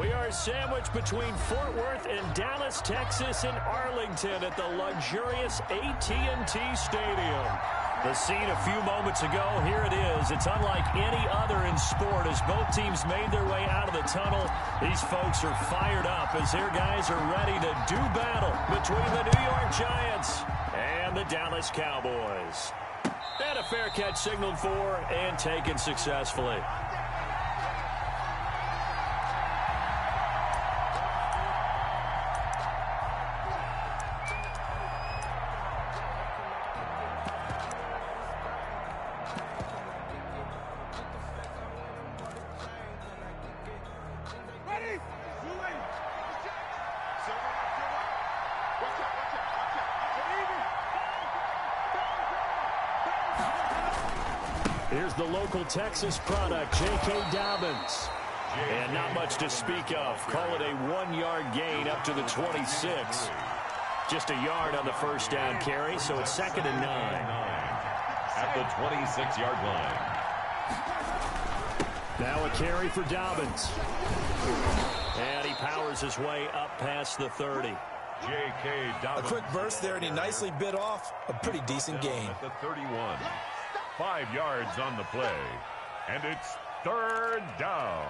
We are sandwiched between Fort Worth and Dallas, Texas, and Arlington at the luxurious AT&T Stadium. The scene a few moments ago, here it is. It's unlike any other in sport as both teams made their way out of the tunnel. These folks are fired up as their guys are ready to do battle between the New York Giants and the Dallas Cowboys. And a fair catch signaled for and taken successfully. Here's the local Texas product, J.K. Dobbins. And not much to speak of. Call it a 1-yard gain up to the 26. Just a yard on the first down carry, so it's 2nd and 9. At the 26-yard line. Now a carry for Dobbins. And he powers his way up past the 30. J.K. Dobbins. A quick burst there, and he nicely bit off a pretty decent gain. At the 31. 5 yards on the play. And it's 3rd down.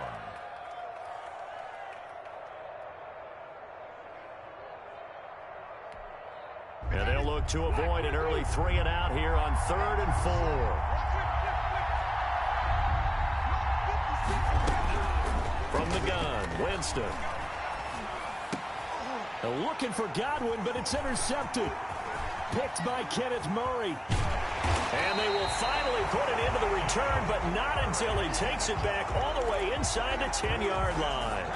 And they'll look to avoid an early 3 and out here on 3rd and 4. From the gun, Winston. Looking for Godwin, but it's intercepted. Picked by Kenneth Murray. And they will finally put it into the return, but not until he takes it back all the way inside the 10-yard line.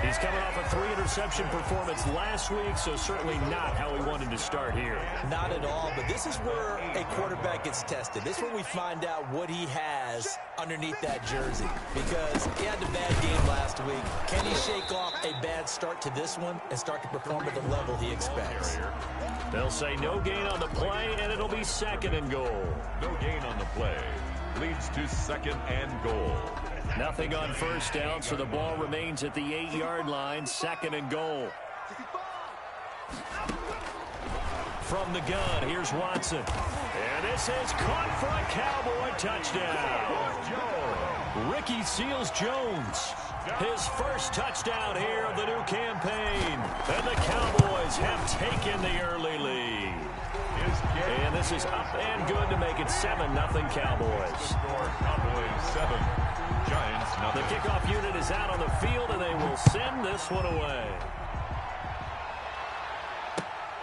He's coming off a 3-interception performance last week, so certainly not how he wanted to start here. Not at all, but this is where a quarterback gets tested. This is where we find out what he has underneath that jersey, because he had a bad game last week. Can he shake off a bad start to this one and start to perform at the level he expects? They'll say no gain on the play, and it'll be 2nd and goal. No gain on the play. Leads to 2nd and goal. Nothing on first down, so the ball remains at the 8-yard line, 2nd and goal. From the gun, here's Watson. And this is caught for a Cowboy touchdown. Ricky Seals-Jones. His first touchdown here of the new campaign. And the Cowboys have taken the early lead. And this is up and good to make it 7-0 Cowboys. Cowboys 7. Giants nothing. The kickoff unit is out on the field, and they will send this one away.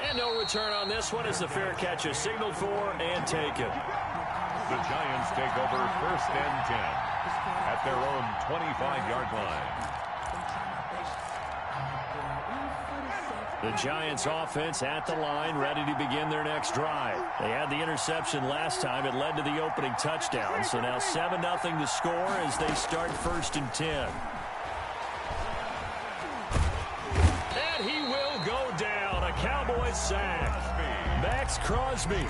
And no return on this one as the fair catch is signaled for and taken. The Giants take over 1st and 10 at their own 25-yard line. The Giants offense at the line, ready to begin their next drive. They had the interception last time. It led to the opening touchdown. So now 7-0 to score as they start 1st and 10. And he will go down. A Cowboys sack. Max Crosby.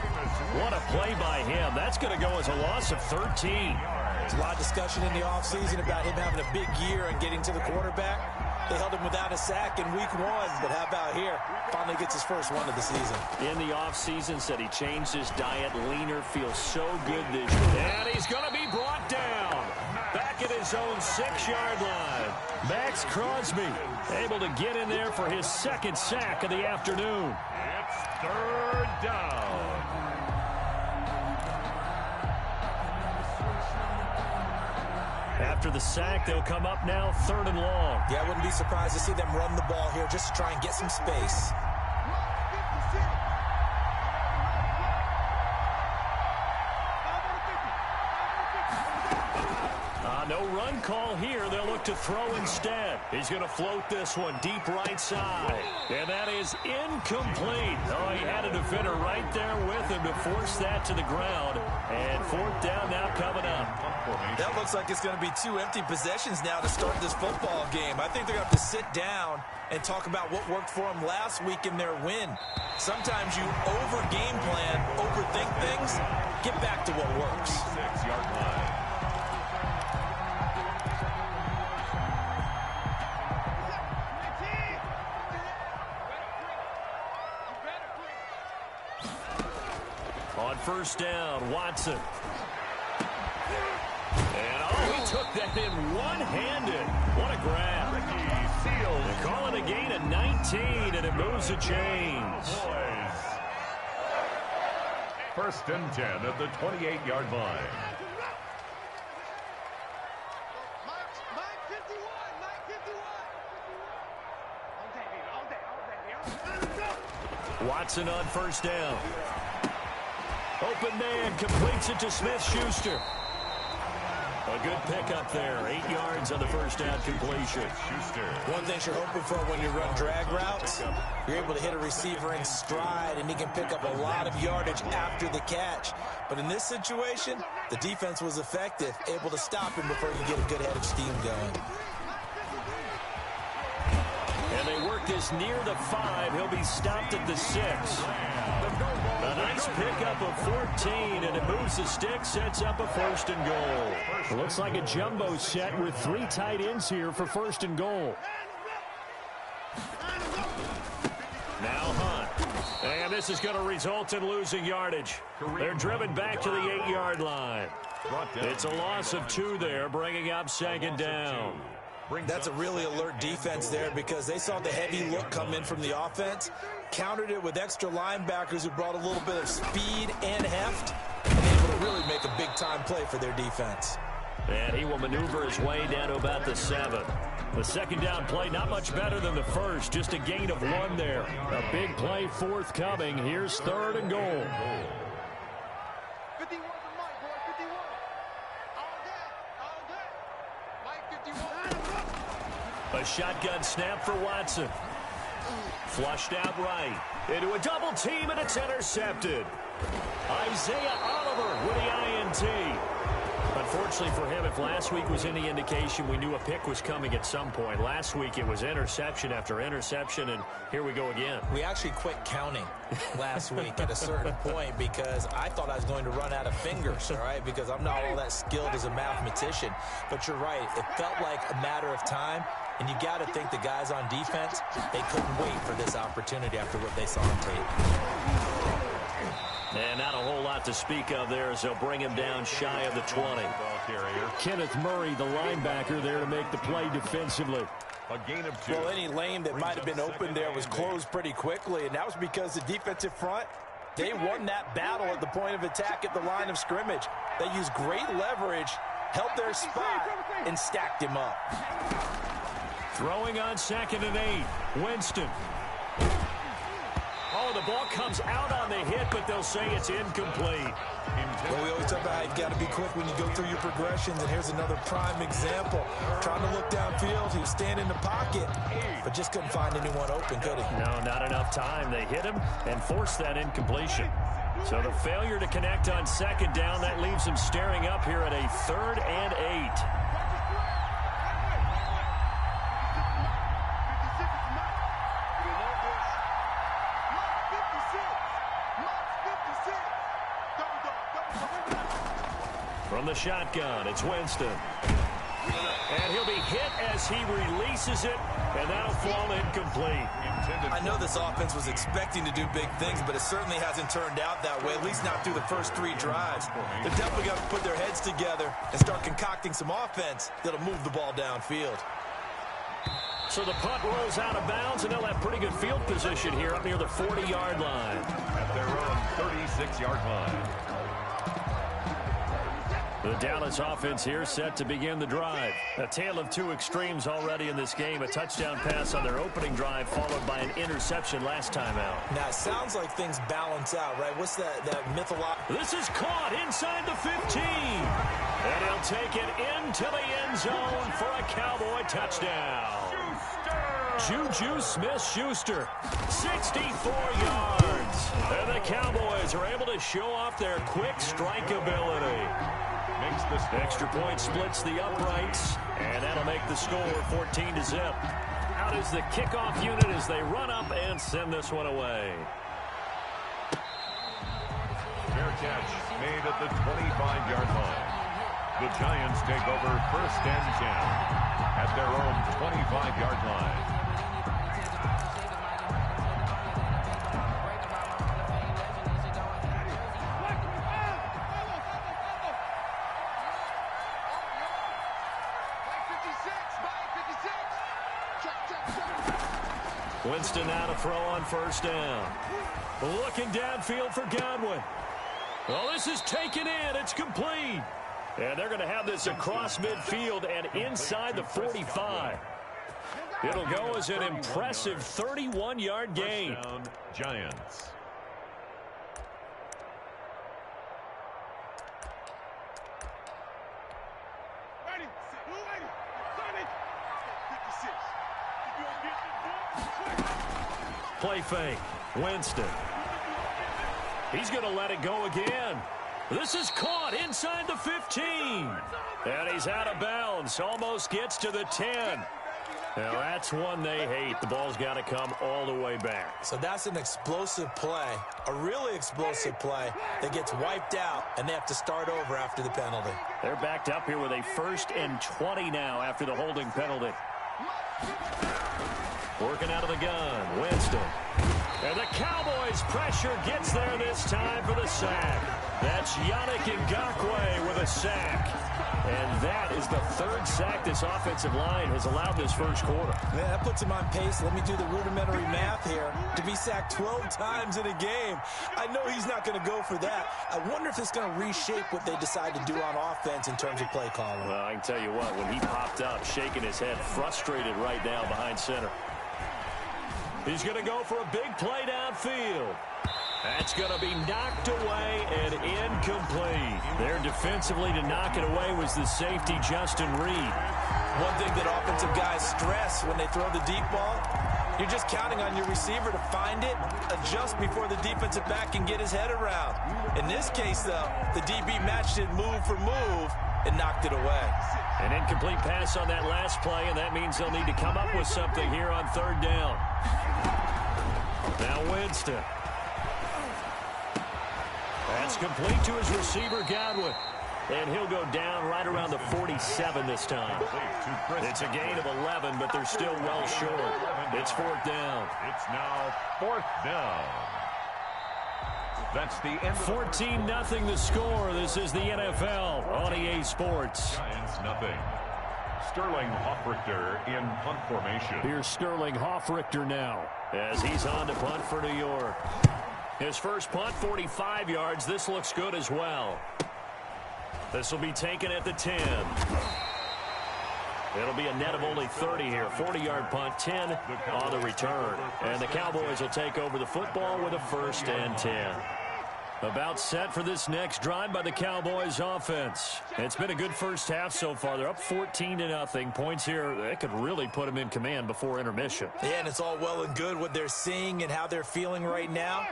What a play by him. That's going to go as a loss of 13. There's a lot of discussion in the offseason about him having a big year and getting to the quarterback. They held him without a sack in week 1, but how about here? Finally gets his first one of the season. In the offseason, said he changed his diet, leaner, feels so good this year. And he's going to be brought down. Back at his own 6-yard line. Max Crosby able to get in there for his 2nd sack of the afternoon. It's 3rd down. After the sack, they'll come up now 3rd and long. Yeah, I wouldn't be surprised to see them run the ball here just to try and get some space. No run call here. They'll look to throw instead. He's going to float this one deep right side. And that is incomplete. Oh, he had a defender right there with him to force that to the ground. And 4th down now coming up. That looks like it's going to be 2 empty possessions now to start this football game. I think they're going to have to sit down and talk about what worked for them last week in their win. Sometimes you over-game plan, overthink things. Get back to what works. 6-yard line. first down. Watson. And, oh, he took that in one-handed. What a grab. They call it a gain of 19, and it moves the chains. First and 10 at the 28-yard line. Watson on first down. Open man completes it to Smith-Schuster. A good pickup there. 8 yards on the first down completion. Schuster. One thing you're hoping for when you run drag routes, you're able to hit a receiver in stride, and he can pick up a lot of yardage after the catch. But in this situation, the defense was effective, able to stop him before you get a good head of steam going. And they work this near the 5. He'll be stopped at the 6. A nice pickup of 14, and it moves the stick, sets up a first and goal. It looks like a jumbo set with 3 tight ends here for first and goal. Now Hunt. And this is going to result in losing yardage. They're driven back to the 8-yard line. It's a loss of 2 there, bringing up second down. That's a really alert defense there because they saw the heavy look come in from the offense, countered it with extra linebackers who brought a little bit of speed and heft, and able to really make a big-time play for their defense. And he will maneuver his way down to about the 7. The second down play not much better than the first, just a gain of 1 there. A big play forthcoming. Here's third and goal. A shotgun snap for Watson. Flushed out right. Into a double team, and it's intercepted. Isaiah Oliver with the INT. Unfortunately for him, if last week was any indication, we knew a pick was coming at some point. Last week it was interception after interception, and here we go again. We actually quit counting last week at a certain point because I thought I was going to run out of fingers, all right, because I'm not all that skilled as a mathematician. But you're right. It felt like a matter of time, and you got to think the guys on defense, they couldn't wait for this opportunity after what they saw on tape. And not a whole lot to speak of there as they'll bring him down shy of the 20. Kenneth Murray, the linebacker, there to make the play defensively. A gain of 2. Well, any lane that might have been open there was closed pretty quickly, and that was because the defensive front, they won that battle at the point of attack at the line of scrimmage. They used great leverage, held their spot, and stacked him up. Throwing on 2nd and 8. Winston. Oh, the ball comes out on the hit, but they'll say it's incomplete. Well, we always talk about how you've got to be quick when you go through your progressions, and here's another prime example. Trying to look downfield, he was standing in the pocket, but just couldn't find anyone open, could he? No, not enough time. They hit him and forced that incompletion. So the failure to connect on 2nd down, that leaves him staring up here at a 3rd and 8. From the shotgun, it's Winston. And he'll be hit as he releases it, and that'll fall incomplete. I know this offense was expecting to do big things, but it certainly hasn't turned out that way, at least not through the first 3 drives. They're definitely got to put their heads together and start concocting some offense that'll move the ball downfield. So the punt rolls out of bounds, and they'll have pretty good field position here up near the 40-yard line. At their own 36-yard line. The Dallas offense here set to begin the drive. A tale of 2 extremes already in this game. A touchdown pass on their opening drive followed by an interception last time out. Now, it sounds like things balance out, right? What's that mythological? This is caught inside the 15. And he'll take it into the end zone for a Cowboy touchdown. Juju Smith-Schuster, 64 yards. And the Cowboys are able to show off their quick strike ability. Extra point splits the uprights, and that'll make the score 14-0. Out is the kickoff unit as they run up and send this one away. Fair catch made at the 25-yard line. The Giants take over 1st and 10 at their own 25-yard line. Winston now to throw on first down. Looking downfield for Godwin. Well, this is taken in. It's complete. And they're going to have this across midfield and inside the 45. It'll go as an impressive 31-yard gain. First down, Giants. Play fake. Winston. He's going to let it go again. This is caught inside the 15. And he's out of bounds. Almost gets to the 10. Now, that's one they hate. The ball's got to come all the way back. So that's an explosive play, a really explosive play that gets wiped out, and they have to start over after the penalty. They're backed up here with a 1st and 20 now after the holding penalty. Working out of the gun, Winston. And the Cowboys' pressure gets there this time for the sack. That's Yannick Ngakoue with a sack. And that is the 3rd sack this offensive line has allowed this first quarter. Man, that puts him on pace. Let me do the rudimentary math here. To be sacked 12 times in a game. I know he's not going to go for that. I wonder if it's going to reshape what they decide to do on offense in terms of play calling. Well, I can tell you what, when he popped up, shaking his head, frustrated right now behind center. He's going to go for a big play downfield. That's going to be knocked away and incomplete. There defensively to knock it away was the safety, Justin Reed. One thing that offensive guys stress when they throw the deep ball, you're just counting on your receiver to find it, adjust before the defensive back can get his head around. In this case, though, the DB matched it move for move and knocked it away. An incomplete pass on that last play, and that means they'll need to come up with something here on 3rd down. Now Winston. That's complete to his receiver, Godwin. And he'll go down right around the 47 this time. It's a gain of 11, but they're still well short. It's 4th down. It's now 4th down. That's the end. 14-0 the score. This is the NFL on EA Sports. Giants nothing. Sterling Hoffrichter in punt formation. Here's Sterling Hoffrichter now as he's on to punt for New York. His first punt, 45 yards. This looks good as well. This will be taken at the 10. It'll be a net of only 30 here. 40-yard punt, 10 on the return. And the Cowboys will take over the football with a 1st and 10. About set for this next drive by the Cowboys offense. It's been a good first half so far. They're up 14-0. Points here, that could really put them in command before intermission. Yeah, and it's all well and good what they're seeing and how they're feeling right now.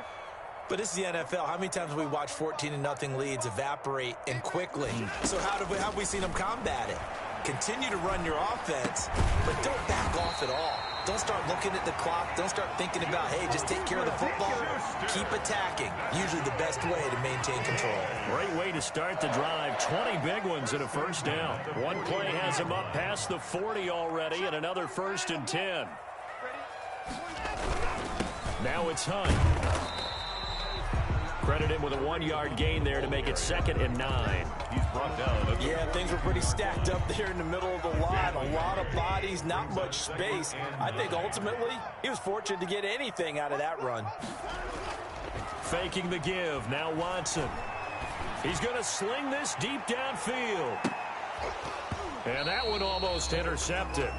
But this is the NFL. How many times have we watched 14-0 leads evaporate and quickly? So how have we seen them combat it? Continue to run your offense, but don't back off at all. Don't start looking at the clock. Don't start thinking about, hey, just take care of the football. Keep attacking. Usually the best way to maintain control. Great way to start the drive. 20 big ones and a 1st down. One play has him up past the 40 already and another 1st and 10. Now it's Hunt. Credit him with a 1-yard gain there to make it 2nd and 9. He's brought down. Yeah, things were pretty stacked up there in the middle of the line. A lot of bodies, not much space. I think ultimately he was fortunate to get anything out of that run. Faking the give. Now Watson. He's going to sling this deep downfield. And that one almost intercepted.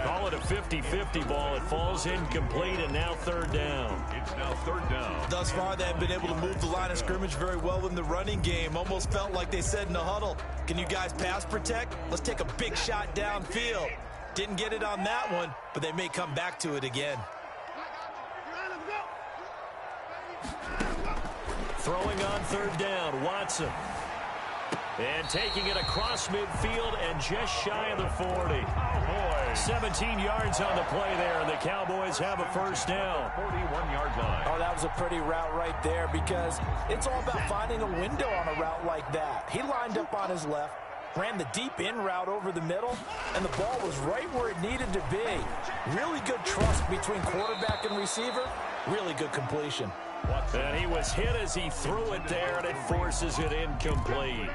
Call it a 50-50 ball. It falls incomplete, and now 3rd down. It's now 3rd down. Thus far, they have been able to move the line of scrimmage very well in the running game. Almost felt like they said in the huddle, can you guys pass protect? Let's take a big shot downfield. Didn't get it on that one, but they may come back to it again. Throwing on 3rd down, Watson. And taking it across midfield and just shy of the 40. 17 yards on the play there, and the Cowboys have a 1st down. 41-yard line. Oh, that was a pretty route right there because it's all about finding a window on a route like that. He lined up on his left, ran the deep in route over the middle, and the ball was right where it needed to be. Really good trust between quarterback and receiver. Really good completion. And he was hit as he threw it there, and it forces it incomplete.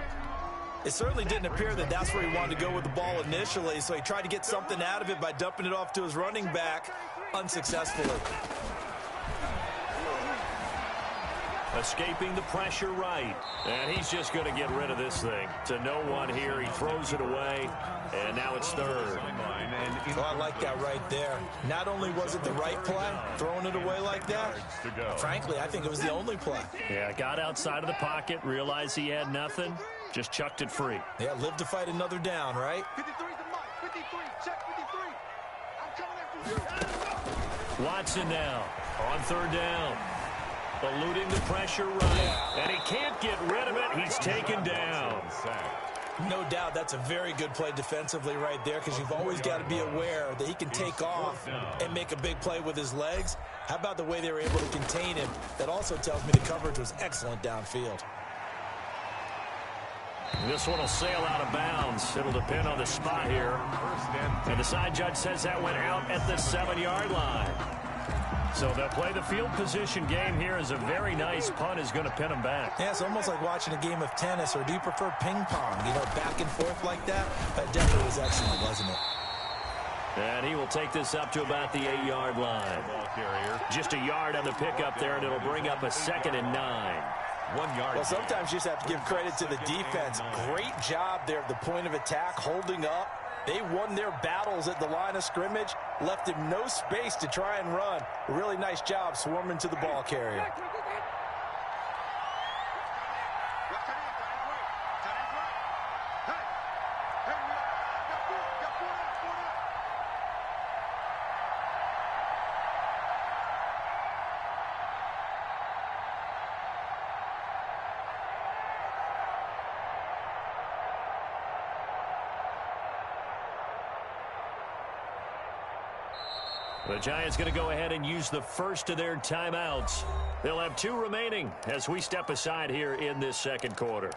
It certainly didn't appear that that's where he wanted to go with the ball initially, so he tried to get something out of it by dumping it off to his running back. unsuccessfully. Escaping the pressure right. And he's just going to get rid of this thing. To no one here. He throws it away. And now it's third. Oh, I like that right there. Not only was it the right play, throwing it away like that, frankly, I think it was the only play. Yeah, got outside of the pocket, realized he had nothing, just chucked it free. Yeah, live to fight another down, right? 53 the mark. 53. Check 53. I'm coming after you. Watson now on third down. Eluding the pressure right. And he can't get rid of it. He's taken down. No doubt that's a very good play defensively right there, because you've always got to be aware that he can take off and make a big play with his legs. How about the way they were able to contain him? That also tells me the coverage was excellent downfield. This one will sail out of bounds. It'll depend on the spot here. And the side judge says that went out at the 7-yard line. So they'll play the field position game here as a very nice punt is going to pin them back. Yeah, it's almost like watching a game of tennis, or do you prefer ping pong? You know, back and forth like that? That definitely was excellent, wasn't it? And he will take this up to about the 8-yard line. Just a yard on the pickup there, and it'll bring up a 2nd and 9. 1 yard. Well, sometimes you just have to give credit to the defense. Great job there at the point of attack, holding up. They won their battles at the line of scrimmage, left him no space to try and run. A really nice job swarming to the ball carrier. The Giants going to go ahead and use the first of their timeouts. They'll have 2 remaining as we step aside here in this second quarter.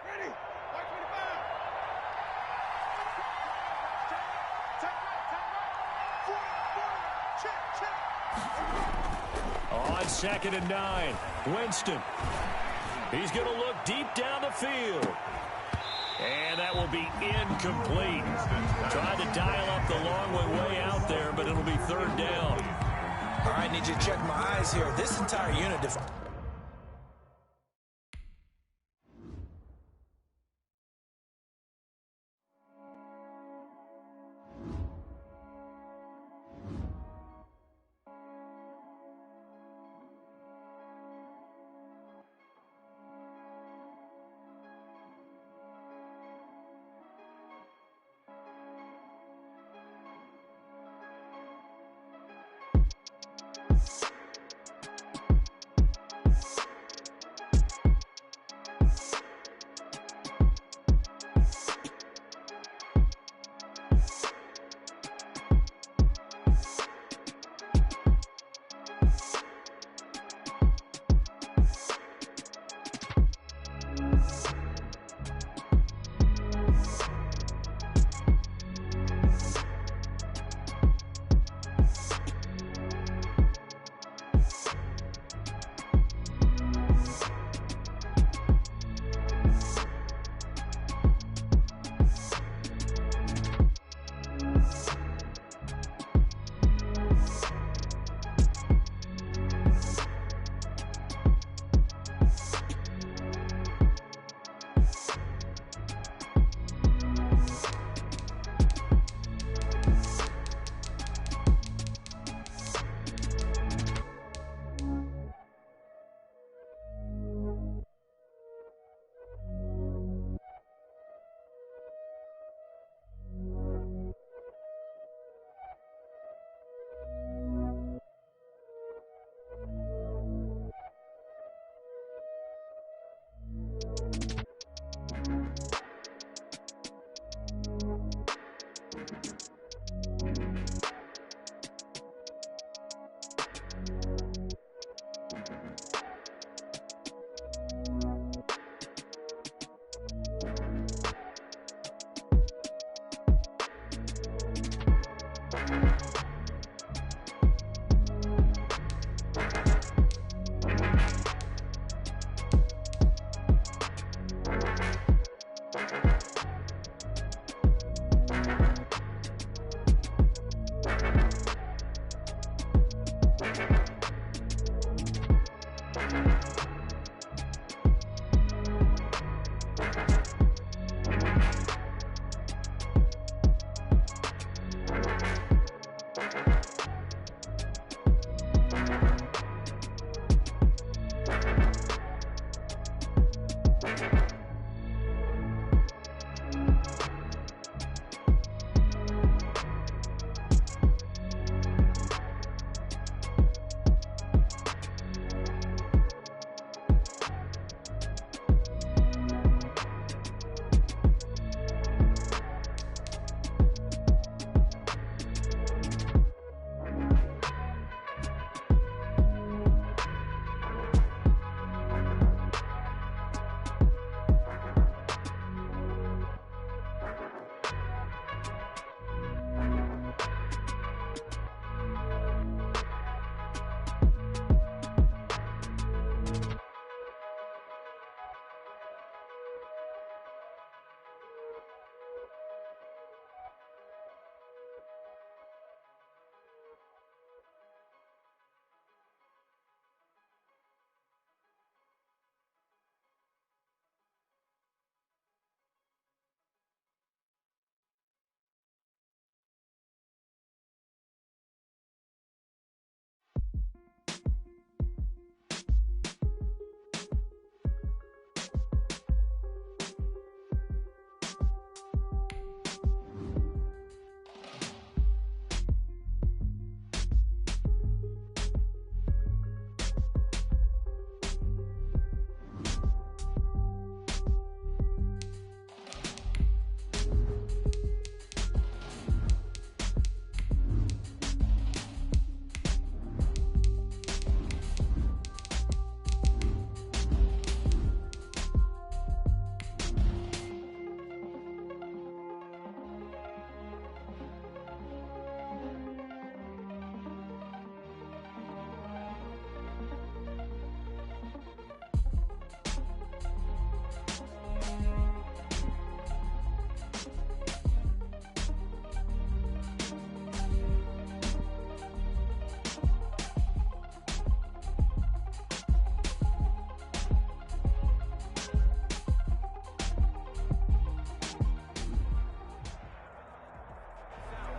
Ready. On 2nd and 9, Winston. He's going to look deep down the field. And that will be incomplete. Trying to dial up the long way out there, but it'll be 3rd down. All right, need you to check my eyes here. This entire unit...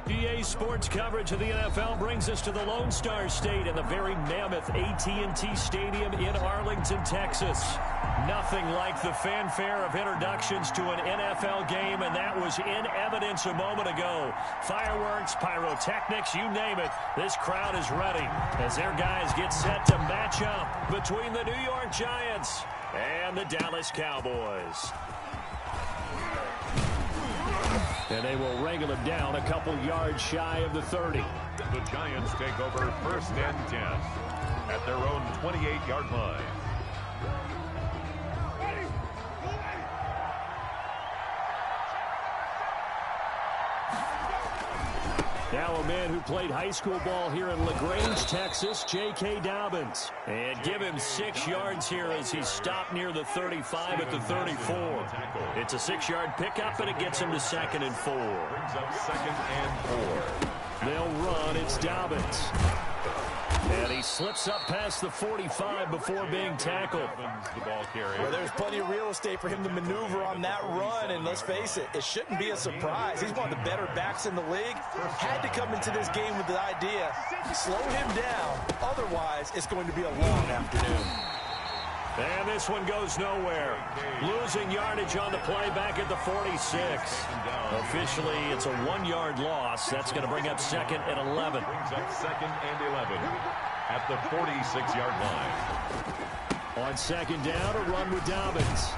EA Sports coverage of the NFL brings us to the Lone Star State and the very mammoth AT&T Stadium in Arlington, Texas. Nothing like the fanfare of introductions to an NFL game, and that was in evidence a moment ago. Fireworks, pyrotechnics, you name it, this crowd is ready as their guys get set to match up between the New York Giants and the Dallas Cowboys. And they will wrangle him down a couple yards shy of the 30. The Giants take over 1st and 10 at their own 28-yard line. Now a man who played high school ball here in LaGrange, Texas, J.K. Dobbins. And give him 6 yards here as he's stopped near the 35 at the 34. It's a 6-yard pickup, and it gets him to 2nd and 4. Brings up 2nd and 4. They'll run. It's Dobbins. And he slips up past the 45 before being tackled. The ball carrier. Well, there's plenty of real estate for him to maneuver on that run, and let's face it, it shouldn't be a surprise. He's one of the better backs in the league. Had to come into this game with the idea, slow him down, otherwise it's going to be a long afternoon. And this one goes nowhere. Losing yardage on the play back at the 46. Officially, it's a 1-yard loss. That's going to bring up 2nd and 11. Brings up 2nd and 11 at the 46-yard line. On 2nd down, a run with Dobbins.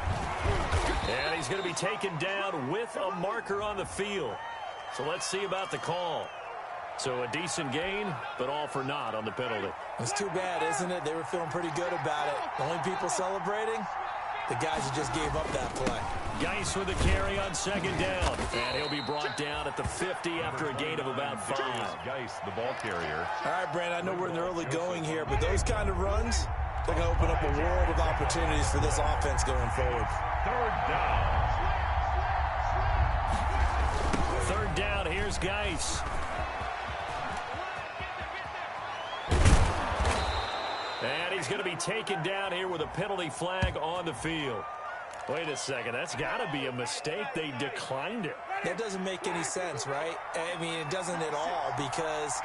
And he's going to be taken down with a marker on the field. So let's see about the call. So a decent gain, but all for naught on the penalty. It's too bad, isn't it? They were feeling pretty good about it. The only people celebrating, the guys who just gave up that play. Geis with the carry on 2nd down. And he'll be brought down at the 50 after a gain of about 5. Geis, the ball carrier. All right, Brandon, I know we're in the early going here, but those kind of runs, they're going to open up a world of opportunities for this offense going forward. 3rd down. 3rd down, here's Geis. And he's going to be taken down here with a penalty flag on the field. Wait a second, that's got to be a mistake. They declined it. That doesn't make any sense, right? I mean, it doesn't at all, because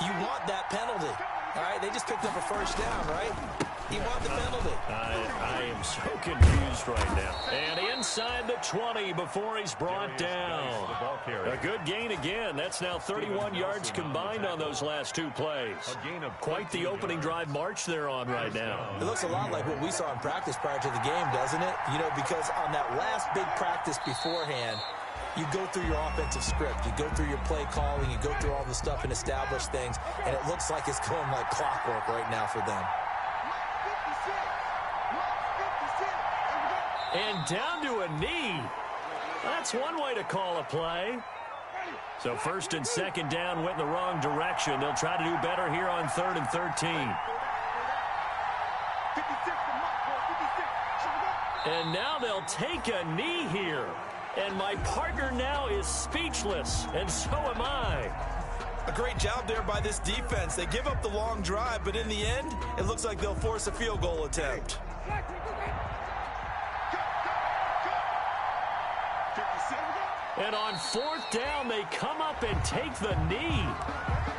you want that penalty. All right, they just picked up a 1st down, right? You want the penalty. I am so confused right now. And inside the 20 before he's brought down. A good gain again. That's now 31 yards combined on those last 2 plays. Quite the opening drive march they're on right now. It looks a lot like what we saw in practice prior to the game, doesn't it? You know, because on that last big practice beforehand, you go through your offensive script. You go through your play calling. You go through all the stuff and establish things. And it looks like it's going like clockwork right now for them. And down to a knee. That's one way to call a play. So 1st and 2nd down went in the wrong direction. They'll try to do better here on 3rd and 13. And now they'll take a knee here. And my partner now is speechless, and so am I. A great job there by this defense. They give up the long drive, but in the end, it looks like they'll force a field goal attempt. And on 4th down, they come up and take the knee.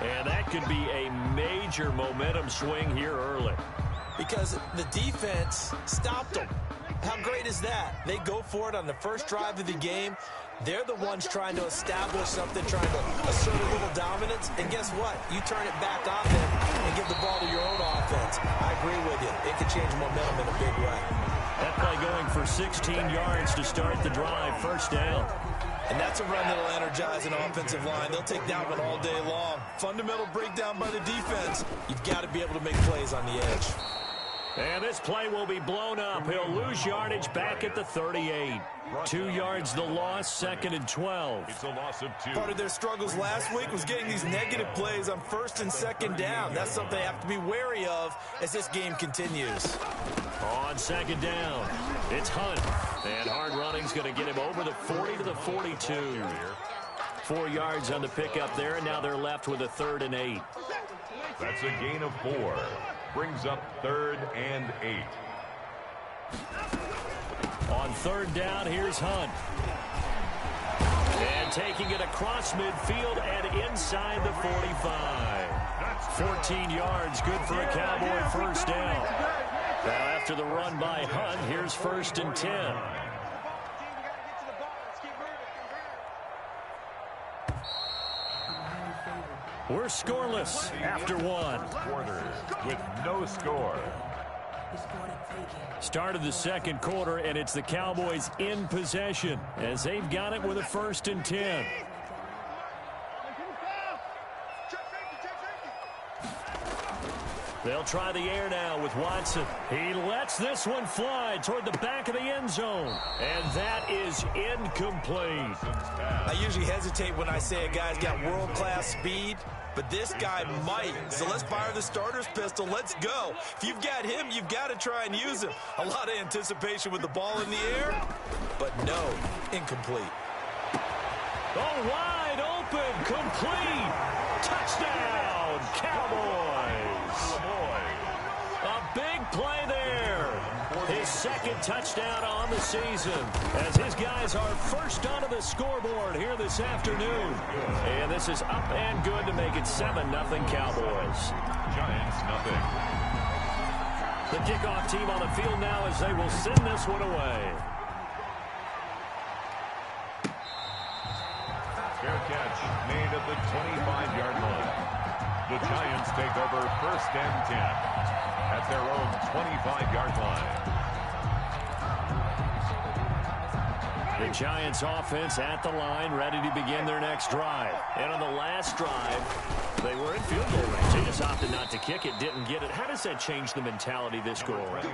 And that could be a major momentum swing here early. Because the defense stopped them. How great is that? They go for it on the first drive of the game. They're the ones trying to establish something, trying to assert a little dominance. And guess what? You turn it back on them and give the ball to your own offense. I agree with you. It can change momentum in a big way. That play going for 16 yards to start the drive. 1st down. And that's a run that'll energize an offensive line. They'll take that one all day long. Fundamental breakdown by the defense. You've got to be able to make plays on the edge. And this play will be blown up. He'll lose yardage back at the 38. 2 yards the loss, 2nd and 12. It's a loss of 2. Part of their struggles last week was getting these negative plays on 1st and 2nd down. That's something they have to be wary of as this game continues. On 2nd down, it's Hunt. And hard running's going to get him over the 40 to the 42. 4 yards on the pickup there, and now they're left with a 3rd and 8. That's a gain of 4. Brings up 3rd and 8. On 3rd down, here's Hunt. And taking it across midfield and inside the 45. 14 yards, good for a Cowboy first down. Now after the run by Hunt, here's 1st and 10. We're scoreless after one. Quarter with no score. Start of the second quarter, and it's the Cowboys in possession as they've got it with a 1st and 10. They'll try the air now with Watson. He lets this one fly toward the back of the end zone. And that is incomplete. I usually hesitate when I say a guy's got world-class speed, but this guy might. So let's fire the starter's pistol. Let's go. If you've got him, you've got to try and use him. A lot of anticipation with the ball in the air, but no, incomplete. Oh, wide open, complete. Touchdown, Cowboys. A big play there. His 2nd touchdown on the season as his guys are first onto the scoreboard here this afternoon. And this is up and good to make it 7-0 Cowboys. Giants nothing. The kickoff team on the field now as they will send this one away. Fair catch made at the 25-yard line. The Giants take over 1st and 10 at their own 25-yard line. The Giants offense at the line, ready to begin their next drive. And on the last drive, they were in field goal range. They just opted not to kick it, didn't get it. How does that change the mentality this go around?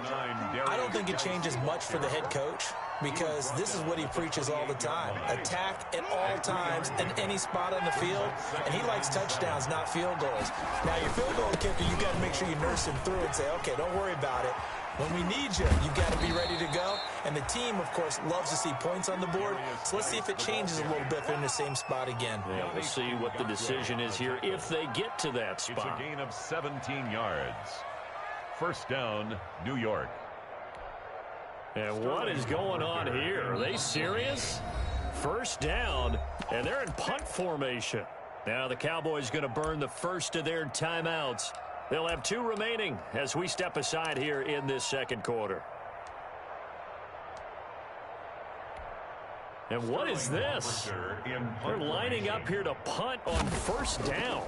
I don't think it changes much for the head coach because this is what he preaches all the time. Attack at all times in any spot on the field, and he likes touchdowns, not field goals. Now, your field goal kicker, you've got to make sure you nurse him through and say, okay, don't worry about it. When we need you, you've got to be ready to go. And the team, of course, loves to see points on the board. So let's see if it changes a little bit if they're in the same spot again. Yeah, we'll see what the decision is here if they get to that spot. It's a gain of 17 yards. First down, New York. And what is going on here? Are they serious? First down, and they're in punt formation. Now the Cowboys going to burn the first of their timeouts. They'll have 2 remaining as we step aside here in this second quarter. And what is this? They're lining up here to punt on first down.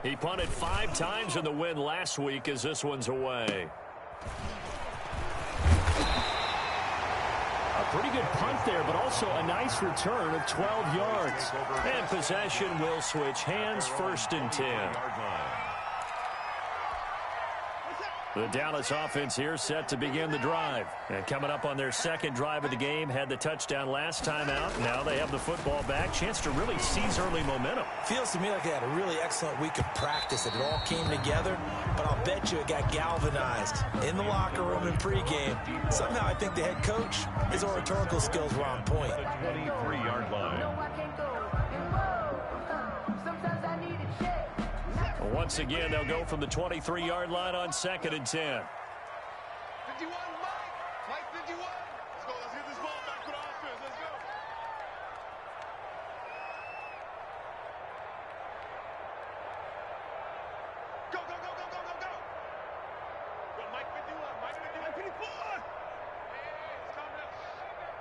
He punted 5 times in the win last week as this one's away. A pretty good punt there, but also a nice return of 12 yards. And possession will switch hands, 1st and 10. The Dallas offense here set to begin the drive. And coming up on their 2nd drive of the game, had the touchdown last time out. Now they have the football back. Chance to really seize early momentum. Feels to me like they had a really excellent week of practice. It all came together, but I'll bet you it got galvanized in the locker room in pregame. Somehow I think the head coach, his oratorical skills were on point. The 23-yard line. Once again, they'll go from the 23-yard line on 2nd and 10. 51, Mike. Mike 51. Let's go. Let's get this ball back to the offense. Let's go. Go, go, go, go, go, go, go. Go, Mike 51. Mike 51. 54. Hey, it's coming up.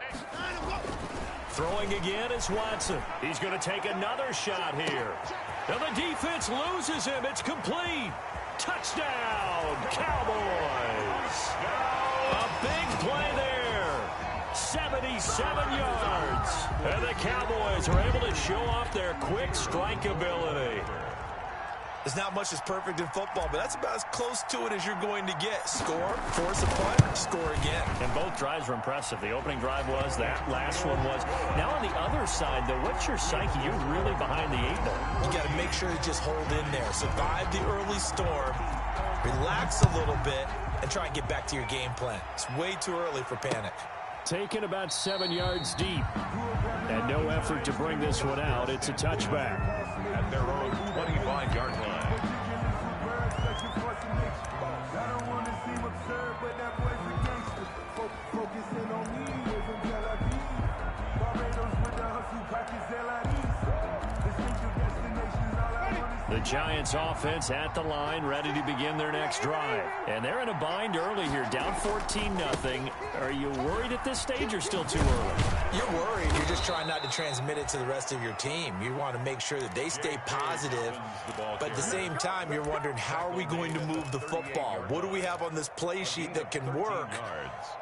Hey, 9 o'clock. Throwing again is Watson. He's going to take another shot here. And the defense loses him. It's complete. Touchdown, Cowboys. A big play there. 77 yards. And the Cowboys are able to show off their quick strike ability. There's not much that's perfect in football, but that's about as close to it as you're going to get. Score, force a punt, score again. And both drives were impressive. The opening drive was, that last one was. Now on the other side, though, what's your psyche? You're really behind the 8 ball. You got to make sure to just hold in there. Survive the early storm, relax a little bit, and try and get back to your game plan. It's way too early for panic. Taken about 7 yards deep. And no effort to bring this one out. It's a touchback. At their own 25-yard line. The Giants offense at the line, ready to begin their next drive. And they're in a bind early here, down 14-0. Are you worried at this stage or still too early? You're worried. You're just trying not to transmit it to the rest of your team. You want to make sure that they stay positive. But at the same time, you're wondering, how are we going to move the football? What do we have on this play sheet that can work?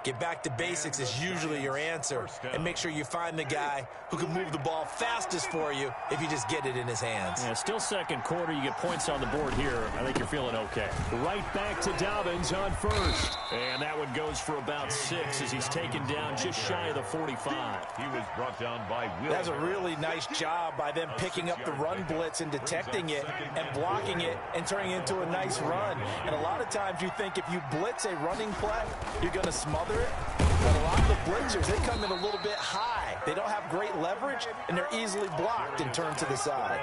Get back to basics is usually your answer. And make sure you find the guy who can move the ball fastest for you if you just get it in his hands. Yeah, still second quarter. You get points on the board here. I think you're feeling okay. Right back to Dobbins on first. And that one goes for about 6 as he's taken down just shy of the 45. He was brought down by Will. That's a really nice job by them picking up the run blitz and detecting it and blocking it and turning it into a nice run. And a lot of times you think if you blitz a running play, you're going to smother it. But a lot of the blitzers, they come in a little bit high. They don't have great leverage, and they're easily blocked and turned to the side.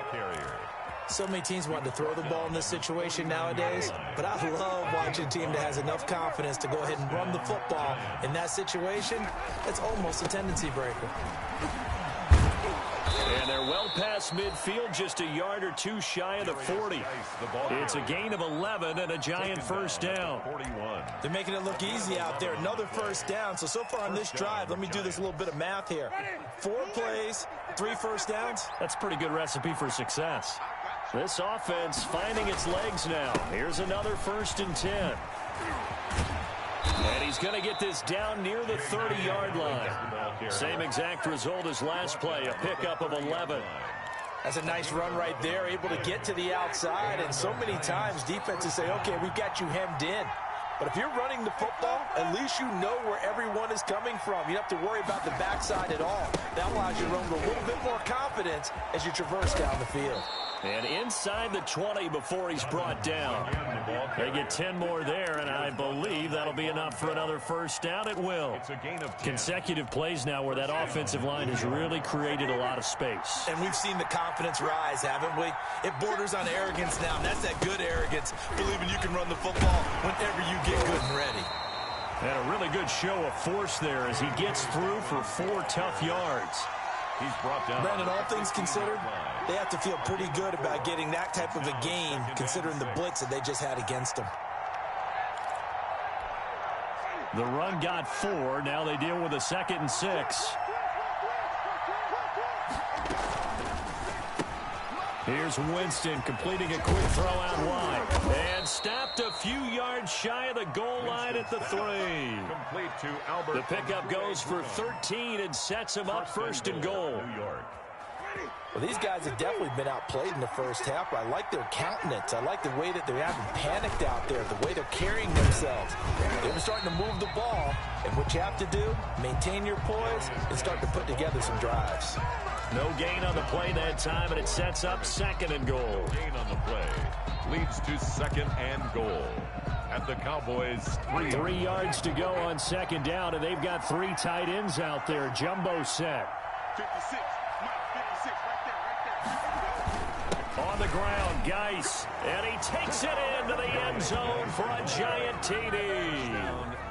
So many teams want to throw the ball in this situation nowadays, but I love watching a team that has enough confidence to go ahead and run the football. In that situation, it's almost a tendency breaker. And they're well past midfield, just a yard or two shy of the 40. It's a gain of 11 and a Giant first down. They're making it look easy out there. Another first down. So far on this drive, let me do this little bit of math here. 4 plays, 3 first downs. That's a pretty good recipe for success. This offense finding its legs now. Here's another 1st and 10. And he's going to get this down near the 30-yard line. Same exact result as last play, a pickup of 11. That's a nice run right there, able to get to the outside. And so many times defenses say, okay, we've got you hemmed in. But if you're running the football, at least you know where everyone is coming from. You don't have to worry about the backside at all. That allows you to run with a little bit more confidence as you traverse down the field. And inside the 20 before he's brought down. They get 10 more there, and I believe that'll be enough for another first down. It will. Consecutive plays now where that offensive line has really created a lot of space. And we've seen the confidence rise, haven't we? It borders on arrogance now, and that's that good arrogance, believing you can run the football whenever you get good and ready. And a really good show of force there as he gets through for 4 tough yards. He's brought down. Brandon, all things considered, they have to feel pretty good about getting that type of a gain, considering the blitz that they just had against them. The run got 4. Now they deal with a 2nd and 6. Here's Winston completing a quick throw out wide. And stopped a few yards shy of the goal line at the 3. Complete to Albert. The pickup goes for 13 and sets him up 1st and goal. New York. Well, these guys have definitely been outplayed in the first half. I like their countenance. I like the way that they haven't panicked out there, the way they're carrying themselves. They're starting to move the ball, and what you have to do, maintain your poise and start to put together some drives. No gain on the play that time, and it sets up 2nd and goal. Gain on the play leads to 2nd and goal. At the Cowboys, 3 yards to go on 2nd down, and they've got 3 tight ends out there. Jumbo set. 56. On the ground, Geis, and he takes it into the end zone for a Giant TD.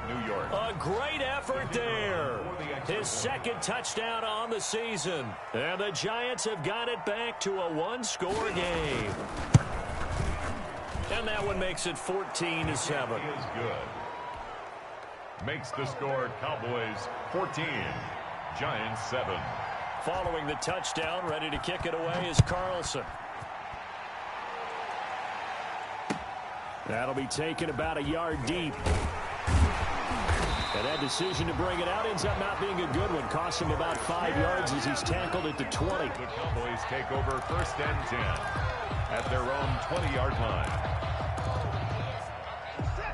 New York. A great effort there. His 2nd touchdown on the season. And the Giants have got it back to a 1-score game. And that one makes it 14-7. Is good. Makes the score Cowboys 14, Giants 7. Following the touchdown, ready to kick it away is Carlson. That'll be taken about a yard deep. And that decision to bring it out ends up not being a good one. Costs him about 5 yards as he's tackled at the 20. The Cowboys take over 1st and 10 at their own 20-yard line.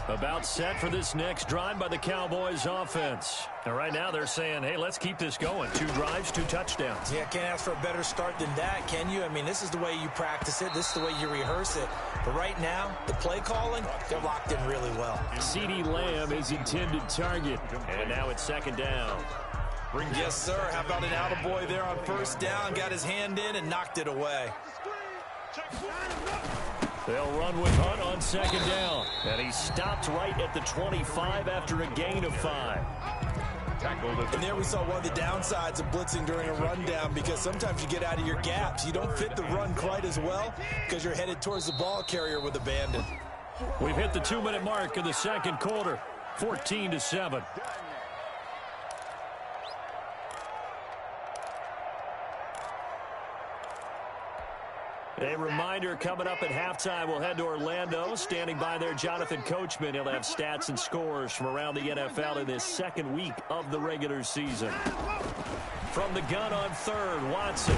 About set for this next drive by the Cowboys offense. And right now they're saying, hey, let's keep this going. 2 drives, 2 touchdowns. Yeah, can't ask for a better start than that, can you? I mean, this is the way you practice it. This is the way you rehearse it. But right now, the play calling, they're locked in really well. CeeDee Lamb is intended target. And now it's 2nd down. Yes, sir. How about an attaboy there on 1st down? Got his hand in and knocked it away. They'll run with Hunt on 2nd down. And he stopped right at the 25 after a gain of 5. tackled at the And there we saw one of the downsides of blitzing during a rundown, because sometimes you get out of your gaps. You don't fit the run quite as well because you're headed towards the ball carrier with abandon. We've hit the 2-minute mark of the second quarter, 14-7. A reminder, coming up at halftime, we'll head to Orlando. Standing by there, Jonathan Coachman. He'll have stats and scores from around the NFL in this second week of the regular season. From the gun on third, Watson.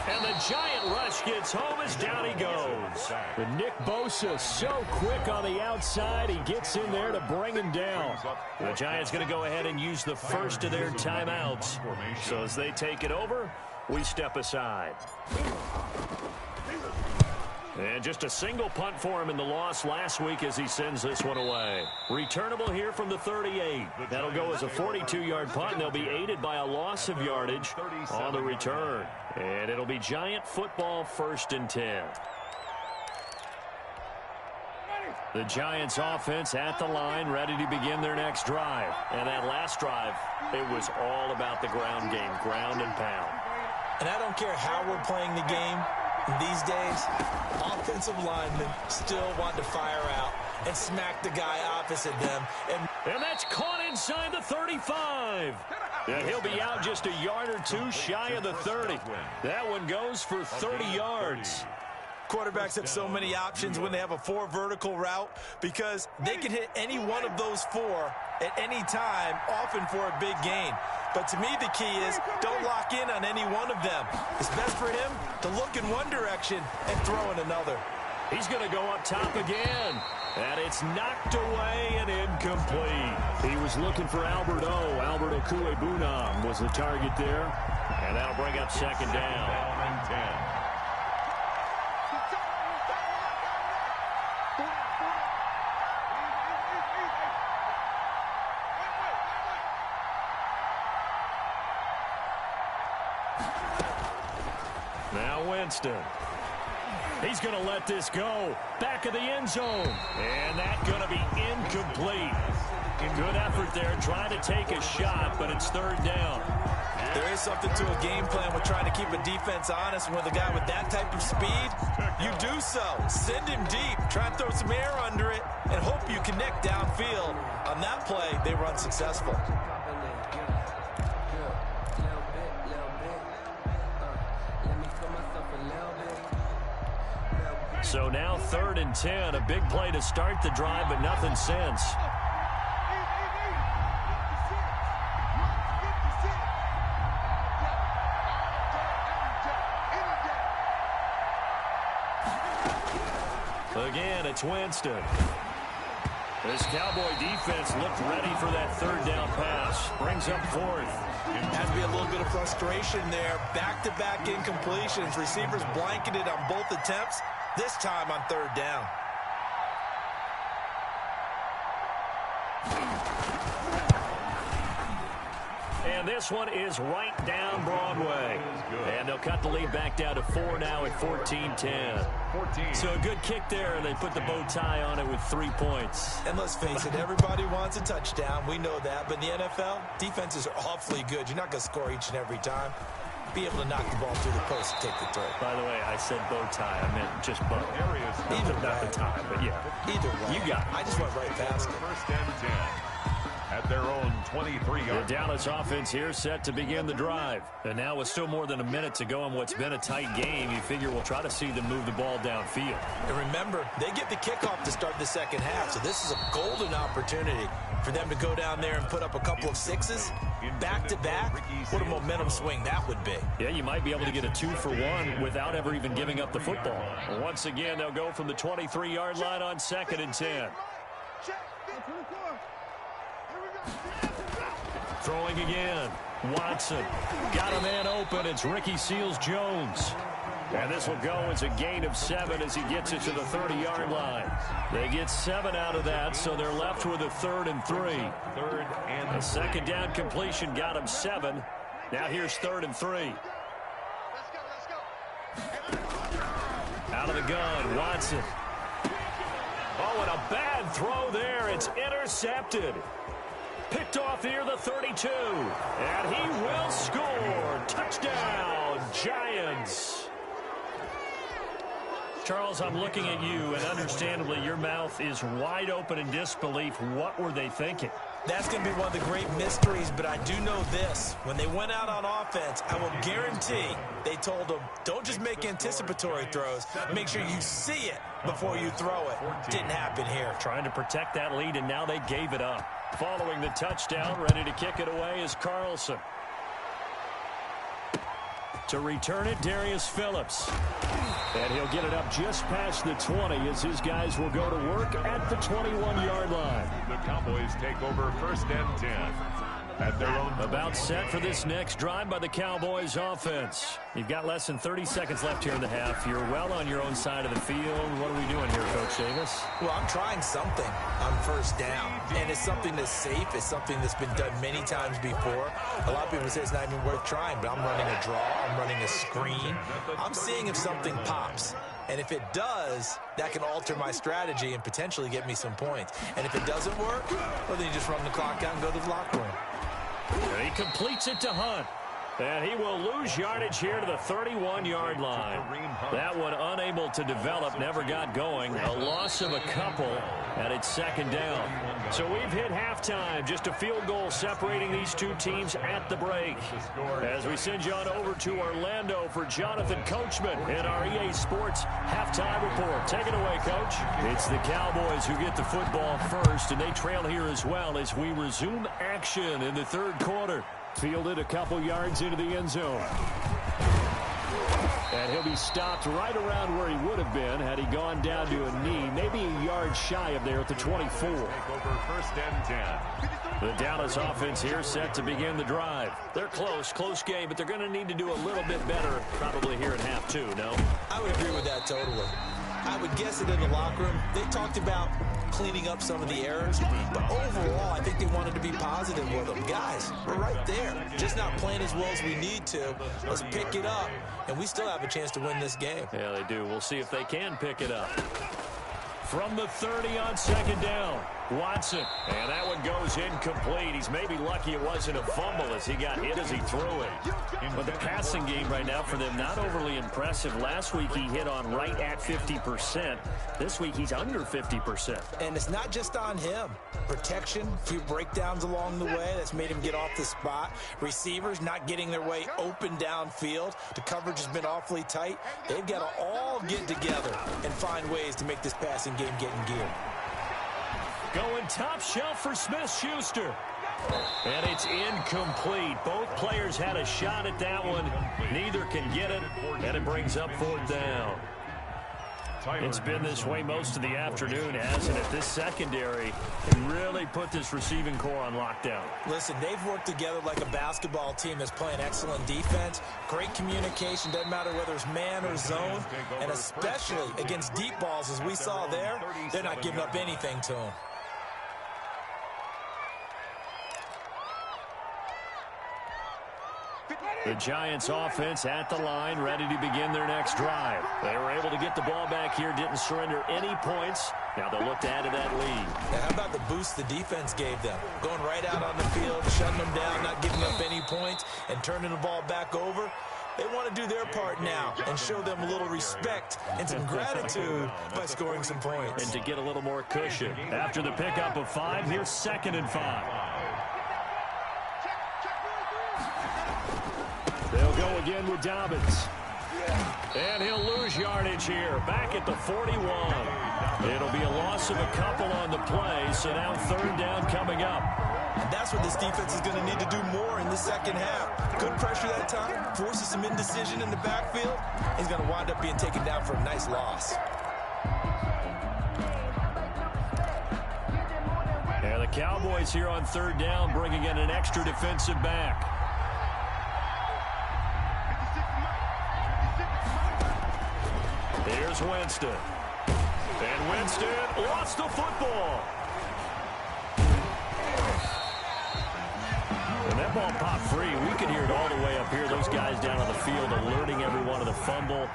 And the giant rush gets home as down he goes. But Nick Bosa so quick on the outside. He gets in there to bring him down. The Giants going to go ahead and use the first of their timeouts. So as they take it over, we step aside. And just a single punt for him in the loss last week as he sends this one away. Returnable here from the 38. That'll go as a 42-yard punt, and they'll be aided by a loss of yardage on the return. And it'll be Giant football 1st and 10. The Giants offense at the line, ready to begin their next drive. And that last drive, it was all about the ground game, ground and pound. And I don't care how we're playing the game these days, offensive linemen still want to fire out and smack the guy opposite them. And that's caught inside the 35. And he'll be out just a yard or two shy of the 30. That one goes for 30 yards. Quarterbacks have so many options when they have a 4 vertical route, because they can hit any one of those 4 at any time, often for a big gain. But to me, the key is don't lock in on any one of them. It's best for him to look in one direction and throw in another. He's going to go up top again. And it's knocked away and incomplete. He was looking for Albert O. Albert Okuebunam was the target there. And that'll bring up second down. and 10. Now Winston. He's going to let this go. Back of the end zone. And that's going to be incomplete. Good effort there, trying to take a shot, but it's third down. There is something to a game plan with trying to keep a defense honest. With a guy with that type of speed, you do so. Send him deep. Try and throw some air under it and hope you connect downfield. On that play, they were unsuccessful. So now third and 10. A big play to start the drive, but nothing since. Again, it's Winston. This Cowboy defense looked ready for that third down pass. Brings up fourth. Has to be a little bit of frustration there. Back-to-back incompletions. Receivers blanketed on both attempts. This time on third down. And this one is right down Broadway. And they'll cut the lead back down to 4 now at 14-10. So a good kick there, and they put the bow tie on it with 3 points. And let's face it, everybody wants a touchdown. We know that. But in the NFL, defenses are awfully good. You're not going to score each and every time. Be able to knock the ball through the post and take the throw. By the way, I said bow tie. I meant just bow. Either not the tie, but yeah. Either way. You got it. I just went right past it. First and 10 at their own 23-yard. The Dallas offense here set to begin the drive. And now with still more than a minute to go in what's been a tight game, you figure we'll try to see them move the ball downfield. And remember, they get the kickoff to start the second half, so this is a golden opportunity for them to go down there and put up a couple of sixes back-to-back. What a momentum swing that would be. Yeah, you might be able to get a 2-for-1 without ever even giving up the football. Once again, they'll go from the 23-yard line on second and 10. Throwing again. Watson. Got a man open. It's Ricky Seals-Jones. And this will go as a gain of 7 as he gets it to the 30-yard line. They get 7 out of that, so they're left with a 3rd and 3. A second down completion got him 7. Now here's 3rd and 3. Out of the gun, Watson. Oh, and a bad throw there. It's intercepted. Picked off near the 32. And he will score. Touchdown, Giants. Charles, I'm looking at you, and understandably, your mouth is wide open in disbelief. What were they thinking? That's going to be one of the great mysteries, but I do know this. When they went out on offense, I will guarantee they told them, don't just make anticipatory throws. Make sure you see it before you throw it. Didn't happen here. Trying to protect that lead, and now they gave it up. Following the touchdown, ready to kick it away is Carlson. To return it, Darius Phillips. And he'll get it up just past the 20 as his guys will go to work at the 21-yard line. The Cowboys take over 1st and 10. At their own about set for this next drive by the Cowboys offense. You've got less than 30 seconds left here in the half. You're well on your own side of the field. What are we doing here, Coach Davis? Well, I'm trying something on 1st down, and it's something that's safe. It's something that's been done many times before. A lot of people say it's not even worth trying, but I'm running a draw. I'm running a screen. I'm seeing if something pops. And if it does, that can alter my strategy and potentially get me some points. And if it doesn't work, well, then you just run the clock out and go to the locker room. And he completes it to Hunt. And he will lose yardage here to the 31-yard line. That one unable to develop, never got going. A loss of a couple, and it's 2nd down. So we've hit halftime. Just a field goal separating these two teams at the break. As we send you on over to Orlando for Jonathan Coachman in our EA Sports halftime report. Take it away, Coach. It's the Cowboys who get the football first, and they trail here as well as we resume action in the 3rd quarter. Fielded a couple yards into the end zone. And he'll be stopped right around where he would have been had he gone down to a knee, maybe a yard shy of there at the 24. Take over 1st and 10. The Dallas offense here set to begin the drive. They're close game, but they're going to need to do a little bit better probably here in half 2, no? I would agree with that totally. I would guess it in the locker room. They talked about cleaning up some of the errors, but overall, I think they wanted to be positive with them. Guys, we're right there. Just not playing as well as we need to. Let's pick it up, and we still have a chance to win this game. Yeah, they do. We'll see if they can pick it up. From the 30 on 2nd down, Watson. And that one goes incomplete. He's maybe lucky it wasn't a fumble as he got hit as he threw it. But the passing game right now for them, not overly impressive. Last week he hit on right at 50%. This week he's under 50%. And it's not just on him. Protection, a few breakdowns along the way that's made him get off the spot. Receivers not getting their way open downfield. The coverage has been awfully tight. They've got to all get together and find ways to make this passing game get in gear. Going top shelf for Smith-Schuster. And it's incomplete. Both players had a shot at that one. Neither can get it, and it brings up 4th down. It's been this way most of the afternoon, hasn't it? This secondary can really put this receiving core on lockdown. Listen, they've worked together like a basketball team that's playing excellent defense. Great communication, doesn't matter whether it's man or zone. And especially against deep balls, as we saw there, they're not giving up anything to them. The Giants offense at the line, ready to begin their next drive. They were able to get the ball back here, didn't surrender any points. Now they'll look to add to that lead. Now, how about the boost the defense gave them? Going right out on the field, shutting them down, not giving up any points, and turning the ball back over. They want to do their part now and show them a little respect and some gratitude by scoring some points. And to get a little more cushion. After the pickup of 5, here's 2nd and 5. They'll go again with Dobbins. And he'll lose yardage here. Back at the 41. It'll be a loss of a couple on the play, so now 3rd down coming up. And that's what this defense is going to need to do more in the second half. Good pressure that time, forces some indecision in the backfield. He's going to wind up being taken down for a nice loss. And the Cowboys here on 3rd down, bringing in an extra defensive back. Here's Winston. And Winston lost the football. And that ball popped free. We could hear it all the way up here. Those guys down on the field alerting everyone of the fumble.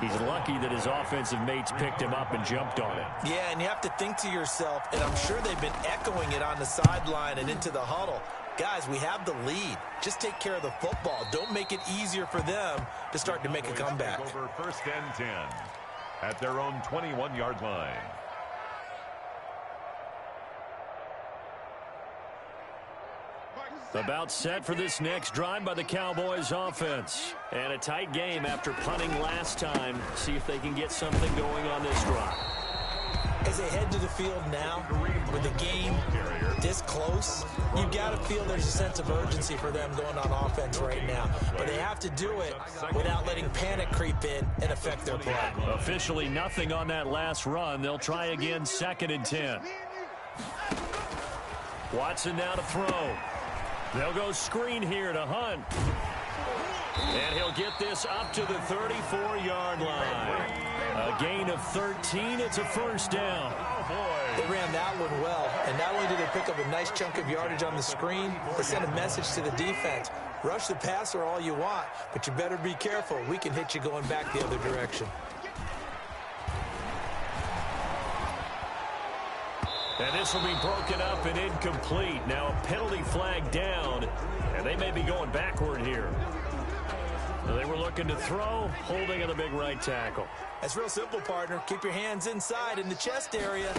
He's lucky that his offensive mates picked him up and jumped on it. Yeah, and you have to think to yourself, and I'm sure they've been echoing it on the sideline and into the huddle. Guys, we have the lead. Just take care of the football. Don't make it easier for them to start to make a comeback. Over 1st and 10 at their own 21-yard line. About set for this next drive by the Cowboys offense. And a tight game after punting last time. See if they can get something going on this drive. As they head to the field now, with the game this close, you've got to feel there's a sense of urgency for them going on offense right now. But they have to do it without letting panic creep in and affect their play. Officially nothing on that last run. They'll try again 2nd and 10. Watson now to throw. They'll go screen here to Hunt. And he'll get this up to the 34-yard line. A gain of 13. It's a 1st down. They ran that one well, and not only did they pick up a nice chunk of yardage on the screen, they sent a message to the defense. Rush the passer all you want, but you better be careful. We can hit you going back the other direction. And this will be broken up and incomplete. Now a penalty flag down, and they may be going backward here. They were looking to throw, holding on the big right tackle. That's real simple, partner. Keep your hands inside in the chest area.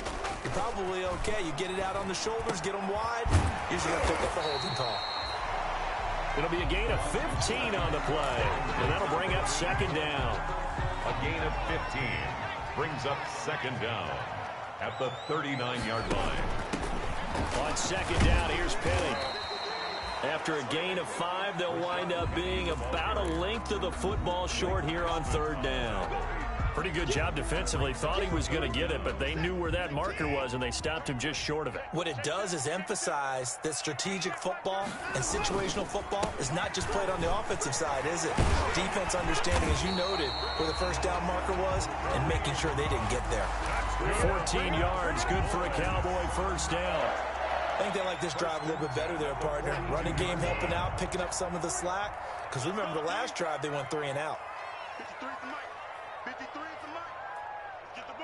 You're probably okay. You get it out on the shoulders, get them wide. Usually going to pick up the holding call. It'll be a gain of 15 on the play, and that'll bring up 2nd down. A gain of 15 brings up 2nd down at the 39-yard line. On 2nd down, here's Penny. After a gain of 5, they'll wind up being about a length of the football short here on 3rd down. Pretty good job defensively. Thought he was going to get it, but they knew where that marker was, and they stopped him just short of it. What it does is emphasize that strategic football and situational football is not just played on the offensive side, is it? Defense understanding, as you noted, where the 1st down marker was and making sure they didn't get there. 14 yards, good for a Cowboy 1st down. I think they like this drive a little bit better there, partner. Running game helping out, picking up some of the slack. Because remember, the last drive, they went 3 and out. 53 is the mic. 53 is the mic. Get the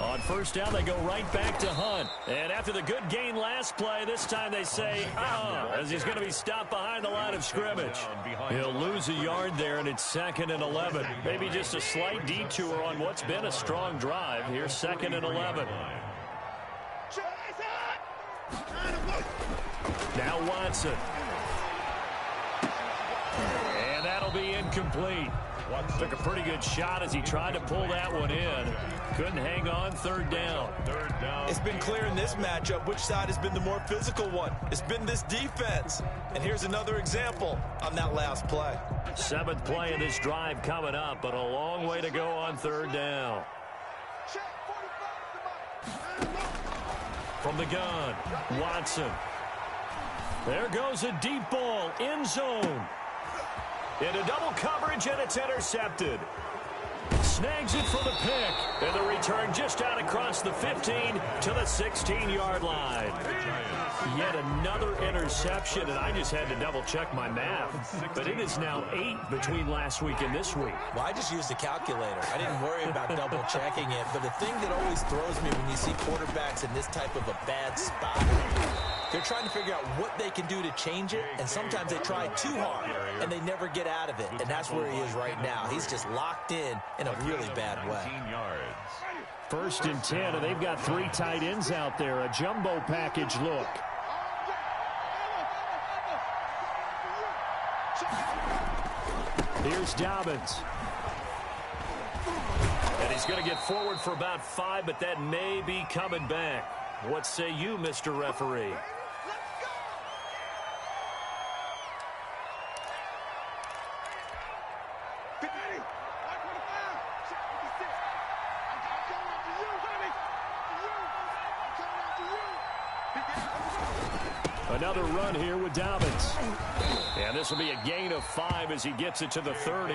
ball. On 1st down, they go right back to Hunt. And after the good gain last play, this time they say, as he's going to be stopped behind the line of scrimmage. He'll lose a yard there, and it's 2nd and 11. Maybe just a slight detour on what's been a strong drive. Here's 2nd and 11. Now Watson. And that'll be incomplete. Took a pretty good shot as he tried to pull that one in. Couldn't hang on. 3rd down. It's been clear in this matchup which side has been the more physical one. It's been this defense. And here's another example on that last play. 7th play of this drive coming up, but a long way to go on 3rd down. From the gun, Watson. There goes a deep ball, end zone. Into double coverage, and it's intercepted. Snags it for the pick, and the return just out across the 15 to the 16-yard line. Yet another interception, and I just had to double-check my math. But it is now 8 between last week and this week. Well, I just used a calculator. I didn't worry about double-checking it. But the thing that always throws me when you see quarterbacks in this type of a bad spot, they're trying to figure out what they can do to change it, and sometimes they try too hard, and they never get out of it. And that's where he is right now. He's just locked in a really bad way. 1st and 10, and they've got 3 tight ends out there. A jumbo package look. Here's Dobbins. And he's going to get forward for about 5, but that may be coming back. What say you, Mr. Referee? Another run here with Dobbins. And this will be a gain of 5 as he gets it to the 30.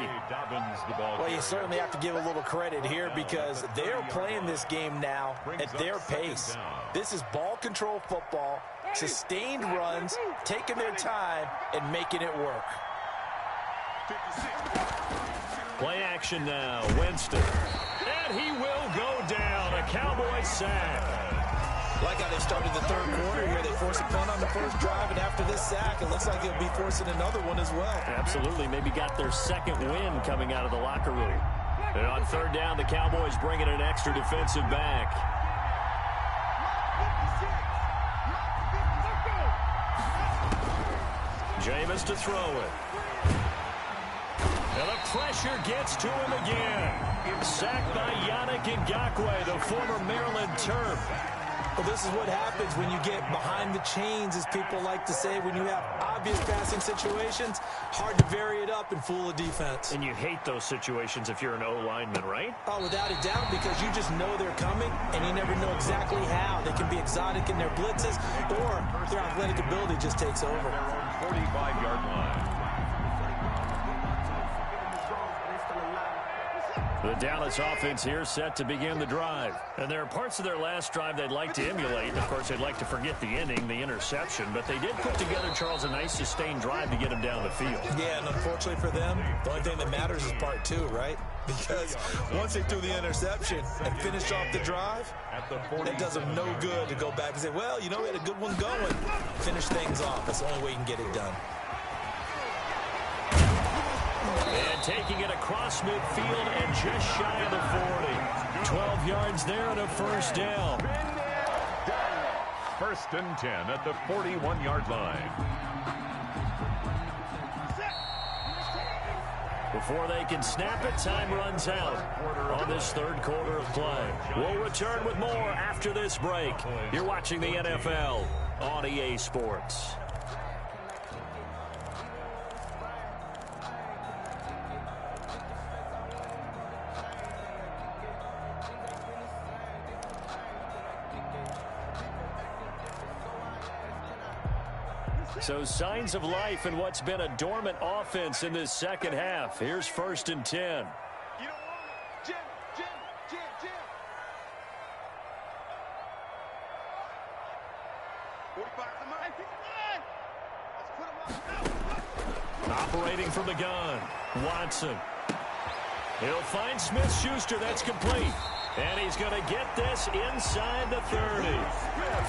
Well, you certainly have to give a little credit here because they're playing this game now at their pace. This is ball control football, sustained runs, taking their time, and making it work. Play action now. Winston. And he will go down. A Cowboy sack. Like how they started the third quarter here. They force a punt on the first drive, and after this sack, it looks like they'll be forcing another one as well. Absolutely. Maybe got their second win coming out of the locker room. And on third down, the Cowboys bring in an extra defensive back. Jameis to throw it. And the pressure gets to him again. Sacked by Yannick Ngakoue, the former Maryland Terp. Well, this is what happens when you get behind the chains, as people like to say. When you have obvious passing situations, hard to vary it up and fool a defense. And you hate those situations if you're an O-lineman, right? Oh, without a doubt, because you just know they're coming, and you never know exactly how. They can be exotic in their blitzes, or their athletic ability just takes over. 45-yard line. The Dallas offense here set to begin the drive. And there are parts of their last drive they'd like to emulate. And of course, they'd like to forget the ending, the interception. But they did put together, Charles, a nice sustained drive to get them down the field. Yeah, and unfortunately for them, the only thing that matters is part two, right? Because once they threw the interception and finished off the drive, it does them no good to go back and say, well, you know, we had a good one going. Finish things off. That's the only way you can get it done. And taking it across midfield and just shy of the 40. 12 yards there and a first down. First and 10 at the 41-yard line. Before they can snap it, time runs out on this third quarter of play. We'll return with more after this break. You're watching the NFL on EA Sports. So signs of life in what's been a dormant offense in this second half. Here's first and 10. You don't want it. Jim. 45 to the Let's put him up. Operating from the gun. Watson. He'll find Smith-Schuster. That's complete. And he's going to get this inside the 30.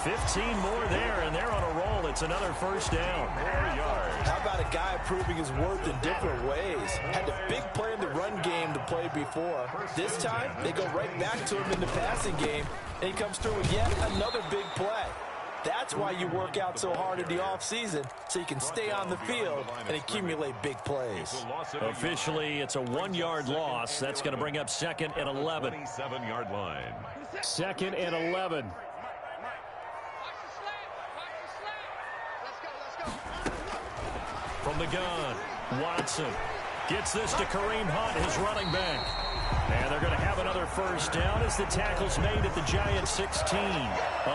15 more there, and they're on a roll. It's another first down. 4 yards. How about a guy proving his worth in different ways? Had a big play in the run game to play before. This time, they go right back to him in the passing game, and he comes through with yet another big play. That's why you work out so hard in the offseason, so you can stay on the field and accumulate big plays. Officially, it's a 1-yard loss. That's going to bring up second and 11. 27-yard line. Second and 11. From the gun, Watson gets this to Kareem Hunt, his running back. And they're going to have another first down as the tackle's made at the Giants 16.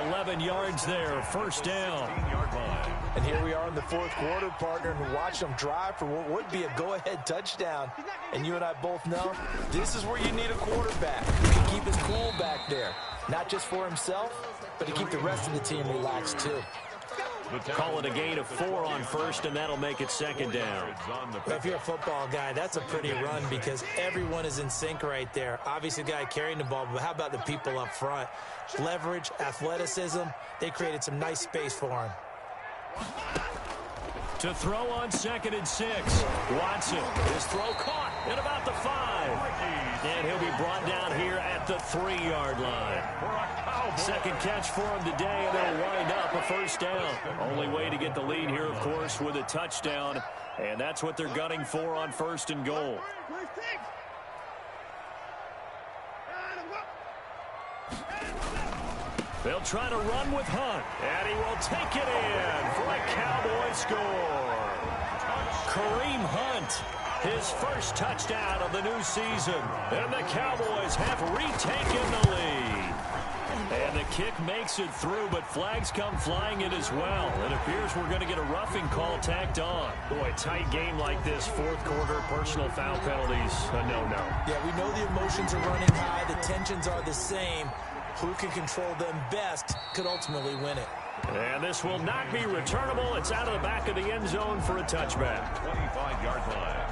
11 yards there, first down. And here we are in the fourth quarter, partner, and watch them drive for what would be a go-ahead touchdown. And you and I both know this is where you need a quarterback who can keep his cool back there. Not just for himself, but to keep the rest of the team relaxed too. Call it a gain of 4 on first, and that'll make it second down. If you're a football guy, that's a pretty run because everyone is in sync right there. Obviously, the guy carrying the ball, but how about the people up front? Leverage, athleticism, they created some nice space for him. To throw on second and 6. Watson, his throw caught at about the 5. And he'll be brought down here at the 3-yard line. Second catch for him today, and they'll wind up a first down. Only way to get the lead here, of course, with a touchdown. And that's what they're gunning for on first and goal. They'll try to run with Hunt, and he will take it in for a Cowboy score. Kareem Hunt, his first touchdown of the new season, and the Cowboys have retaken the lead. And the kick makes it through, but flags come flying in as well. It appears we're going to get a roughing call tacked on. Boy, tight game like this, fourth quarter, personal foul penalties, a no-no. Yeah, we know the emotions are running high, the tensions are the same. Who can control them best could ultimately win it. And this will not be returnable. It's out of the back of the end zone for a touchback. 25-yard line.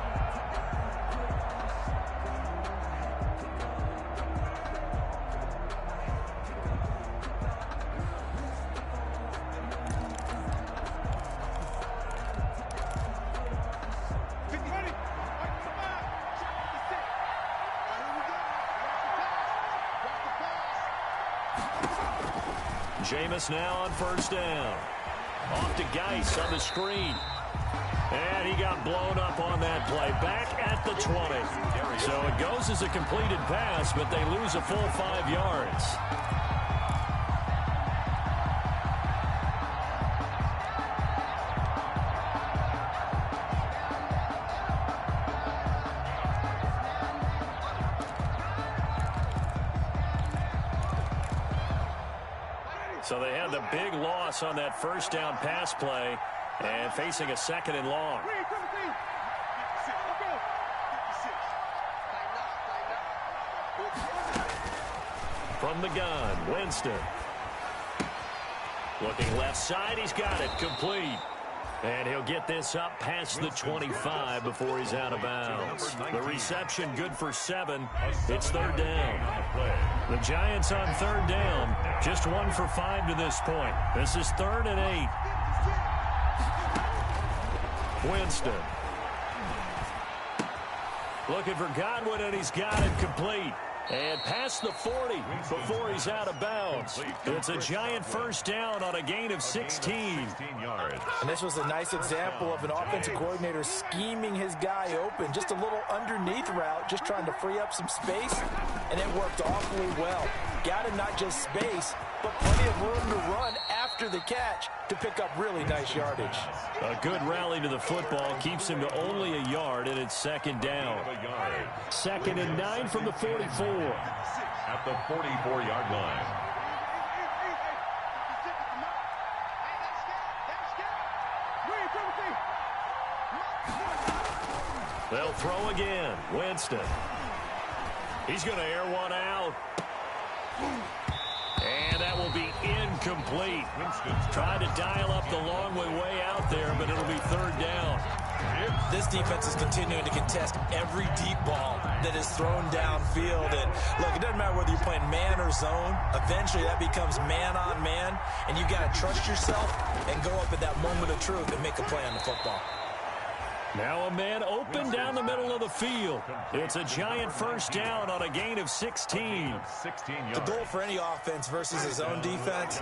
Jameis now on first down. Off to Geis on the screen. And he got blown up on that play. Back at the 20. So it goes as a completed pass, but they lose a full 5 yards. So they had the big loss on that first down pass play and facing a 2nd and long. From the gun, Winston. Looking left side, he's got it, complete. And he'll get this up past the 25 before he's out of bounds. The reception good for 7. It's 3rd down. The Giants on 3rd down. Just 1 for 5 to this point. This is 3rd and 8. Winston. Looking for Godwin, and he's got it complete. And past the 40 before he's out of bounds. It's a Giant first down on a gain of 16. And this was a nice example of an offensive coordinator scheming his guy open. Just a little underneath route, just trying to free up some space. And it worked awfully well. Got him not just space, but plenty of room to run after the catch to pick up really nice yardage. A good rally to the football keeps him to only a yard, and it's 2nd down. 2nd and 9 from the 44. At the 44-yard line. They'll throw again. Winston. He's going to air one out. And that will be incomplete. Trying to dial up the long way out there, but it'll be 3rd down. This defense is continuing to contest every deep ball that is thrown downfield. And look, it doesn't matter whether you're playing man or zone. Eventually that becomes man on man, and you got to trust yourself and go up at that moment of truth and make a play on the football. Now a man open down the middle of the field. It's a Giant first down on a gain of 16. The goal for any offense versus his own defense,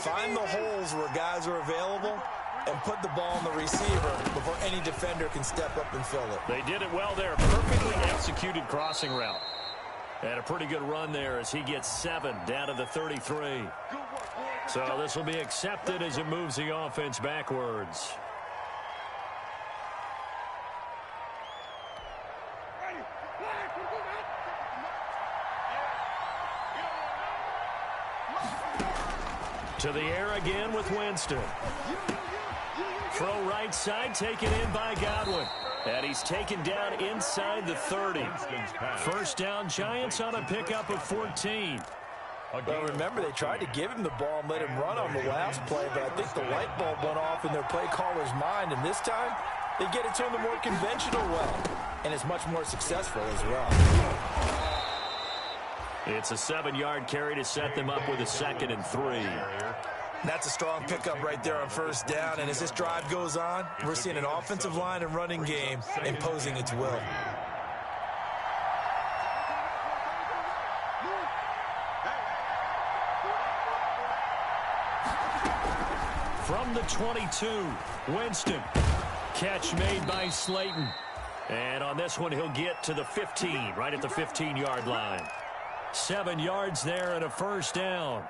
find the holes where guys are available and put the ball on the receiver before any defender can step up and fill it. They did it well there. Perfectly executed crossing route. And a pretty good run there as he gets 7 down to the 33. So this will be accepted as it moves the offense backwards. To the air again with Winston. Throw right side, taken in by Godwin. And he's taken down inside the 30. First down, Giants on a pickup of 14. Well, remember, they tried to give him the ball and let him run on the last play, but I think the light bulb went off in their play caller's mind, and this time they get it to him the more conventional way, and it's much more successful as well. It's a 7-yard carry to set them up with a 2nd and 3. That's a strong pickup right there on first down, and as this drive goes on, we're seeing an offensive line and running game imposing its will. From the 22, Winston. Catch made by Slayton. And on this one, he'll get to the 15, right at the 15-yard line. 7 yards there and a first down.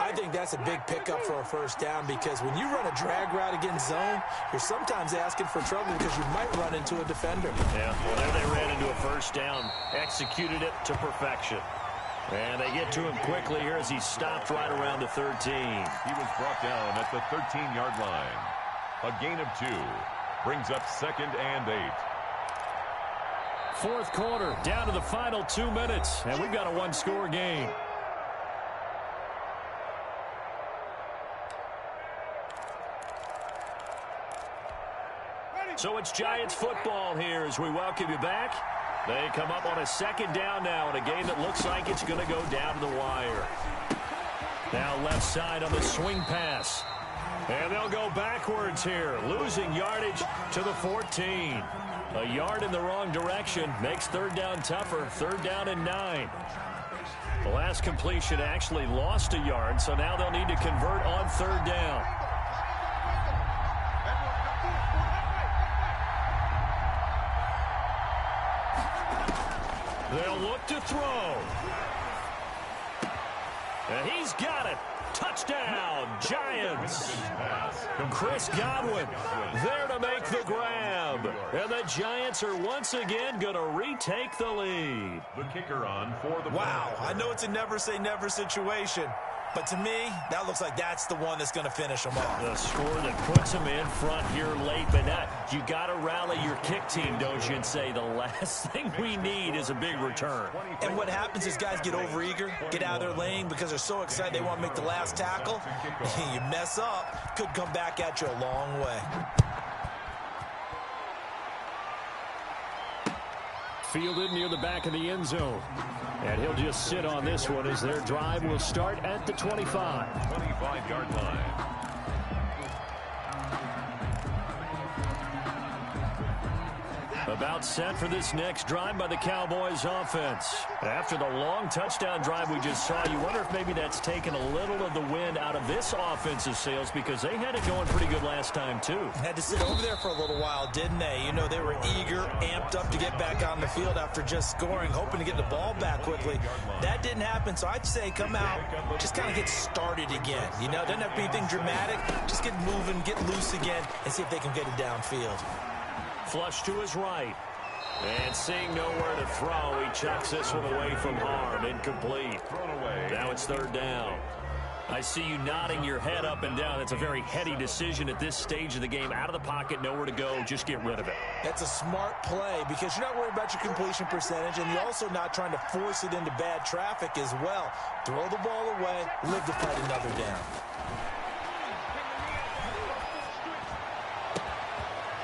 I think that's a big pickup for a first down because when you run a drag route against zone, you're sometimes asking for trouble because you might run into a defender. Yeah, well, there they ran into a first down, executed it to perfection. And they get to him quickly here as he stopped right around the 13. He was brought down at the 13-yard line. A gain of 2 brings up 2nd and 8. Fourth quarter, down to the final 2 minutes, and we've got a one-score game. So it's Giants football here as we welcome you back. They come up on a 2nd down now in a game that looks like it's going to go down to the wire. Now left side on the swing pass. And they'll go backwards here, losing yardage to the 14. A yard in the wrong direction makes 3rd down tougher. 3rd down and 9. The last completion actually lost a yard, so now they'll need to convert on third down. They'll look to throw. And he's got it. Touchdown, Giants. Chris Godwin there to make the grab. And the Giants are once again going to retake the lead. The kicker on for the Wow, I know it's a never say never situation, but to me, that looks like that's the one that's going to finish them off. The score that puts them in front here late, but you got to rally your kick team, don't you, and say the last thing we need is a big return. And what happens is guys get overeager, get out of their lane because they're so excited they want to make the last tackle. You mess up, could come back at you a long way. Fielded near the back of the end zone. And he'll just sit on this one as their drive will start at the 25. 25-yard line. About set for this next drive by the Cowboys offense. After the long touchdown drive we just saw, you wonder if maybe that's taken a little of the wind out of this offensive sails because they had it going pretty good last time too. Had to sit over there for a little while, didn't they? You know, they were eager, amped up to get back on the field after just scoring, hoping to get the ball back quickly. That didn't happen, so I'd say come out, just kind of get started again. You know, it doesn't have to be anything dramatic. Just get moving, get loose again, and see if they can get it downfield. Flush to his right. And seeing nowhere to throw, he chucks this one away from harm. Incomplete. Now it's third down. I see you nodding your head up and down. It's a very heady decision at this stage of the game. Out of the pocket, nowhere to go. Just get rid of it. That's a smart play because you're not worried about your completion percentage, and you're also not trying to force it into bad traffic as well. Throw the ball away, live to fight another down.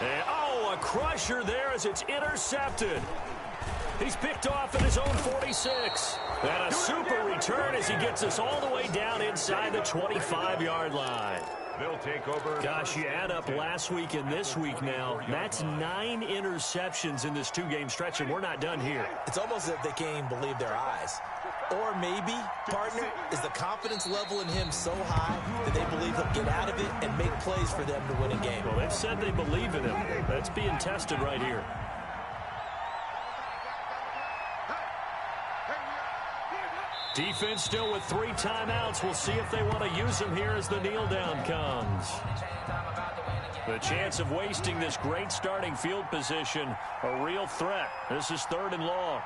And, a crusher there as it's intercepted. He's picked off at his own 46. And a super return as he gets us all the way down inside the 25-yard line. They'll take over. Gosh, you add up last week and this week now. That's 9 interceptions in this 2-game stretch, and we're not done here. It's almost as if they can't even believe their eyes. Or maybe, partner, is the confidence level in him so high that they believe he'll get out of it and make plays for them to win a game. Well, they've said they believe in him. That's being tested right here. Defense still with 3 timeouts. We'll see if they want to use them here as the kneel down comes. The chance of wasting this great starting field position, a real threat. This is 3rd and long.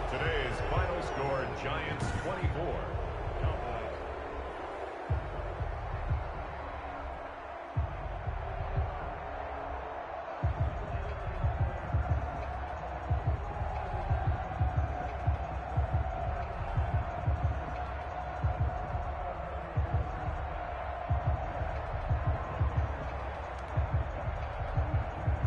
Today's final score, Giants 24,